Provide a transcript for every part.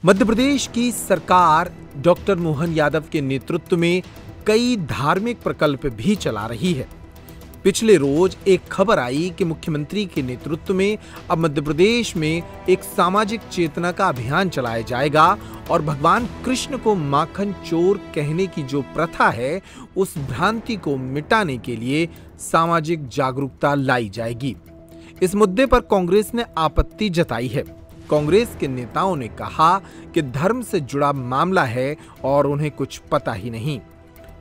मध्य प्रदेश की सरकार डॉक्टर मोहन यादव के नेतृत्व में कई धार्मिक प्रकल्प भी चला रही है। पिछले रोज एक खबर आई कि मुख्यमंत्री के नेतृत्व में अब मध्य प्रदेश में एक सामाजिक चेतना का अभियान चलाया जाएगा और भगवान कृष्ण को माखन चोर कहने की जो प्रथा है, उस भ्रांति को मिटाने के लिए सामाजिक जागरूकता लाई जाएगी। इस मुद्दे पर कांग्रेस ने आपत्ति जताई है। कांग्रेस के नेताओं ने कहा कि धर्म से जुड़ा मामला है और उन्हें कुछ पता ही नहीं।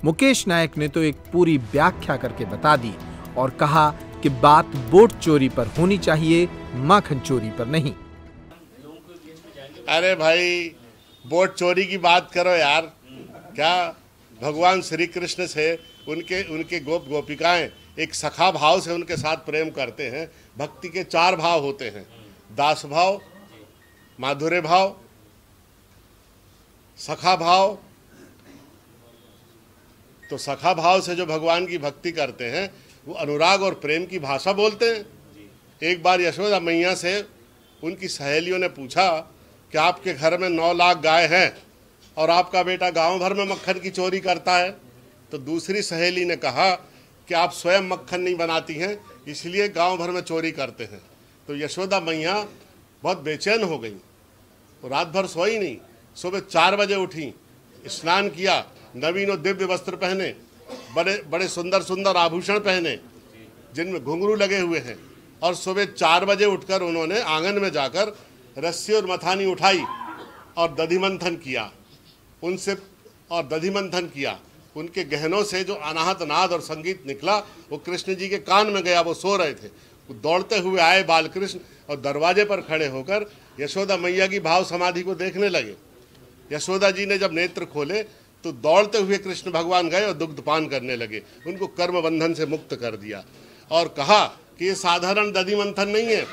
मुकेश नायक ने तो एक पूरी व्याख्या करके बता दी और कहा कि बात वोट चोरी पर होनी चाहिए, माखन चोरी पर नहीं। अरे भाई, वोट चोरी की बात करो यार। क्या भगवान श्री कृष्ण से उनके गोपिकाएं एक सखा भाव से उनके साथ प्रेम करते हैं। भक्ति के 4 भाव होते हैं, दास भाव, माधुर्य भाव, सखा भाव। तो सखा भाव से जो भगवान की भक्ति करते हैं वो अनुराग और प्रेम की भाषा बोलते हैं। एक बार यशोदा मैया से उनकी सहेलियों ने पूछा कि आपके घर में 9 लाख गाय हैं और आपका बेटा गांव भर में मक्खन की चोरी करता है। तो दूसरी सहेली ने कहा कि आप स्वयं मक्खन नहीं बनाती हैं, इसलिए गांव भर में चोरी करते हैं। तो यशोदा मैया बहुत बेचैन हो गई। तो रात भर सोई नहीं। सुबह 4 बजे उठी, स्नान किया, नवीन और दिव्य वस्त्र पहने, बड़े बड़े सुंदर सुंदर आभूषण पहने जिनमें घुंघरू लगे हुए हैं, और सुबह 4 बजे उठकर उन्होंने आंगन में जाकर रस्सी और मथानी उठाई और दधिमंथन किया दधिमंथन किया। उनके गहनों से जो अनाहत नाद और संगीत निकला वो कृष्ण जी के कान में गया। वो सो रहे थे। वो दौड़ते हुए आए बाल कृष्ण और दरवाजे पर खड़े होकर यशोदा मैया की भाव समाधि को देखने लगे। यशोदा जी ने जब नेत्र खोले तो दौड़ते हुए कृष्ण भगवान गए और दुग्धपान करने लगे। उनको कर्म बंधन से मुक्त कर दिया और कहा कि ये साधारण दधि मंथन नहीं है।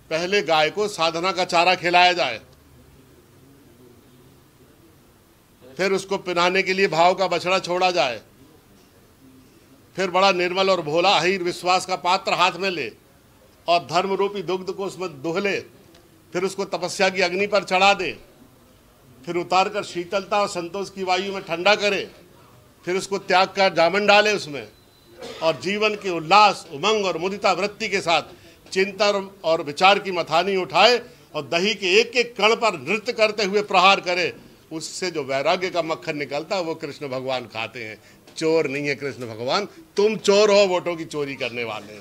पहले गाय को साधना का चारा खिलाया जाए, फिर उसको पिनाने के लिए भाव का बछड़ा छोड़ा जाए, फिर बड़ा निर्मल और भोला अहीर विश्वास का पात्र हाथ में ले और धर्म रूपी दुग्ध को उसमें दुहले, फिर उसको तपस्या की अग्नि पर चढ़ा दे, फिर उतार कर शीतलता और संतोष की वायु में ठंडा करे, फिर उसको त्याग कर जामन डाले उसमें, और जीवन के उल्लास, उमंग और मुदिता वृत्ति के साथ चिंतन और विचार की मथानी उठाए और दही के एक एक कण पर नृत्य करते हुए प्रहार करे। उससे जो वैराग्य का मक्खन निकलता है वो कृष्ण भगवान खाते हैं। चोर नहीं है कृष्ण भगवान, तुम चोर हो, वोटों की चोरी करने वाले।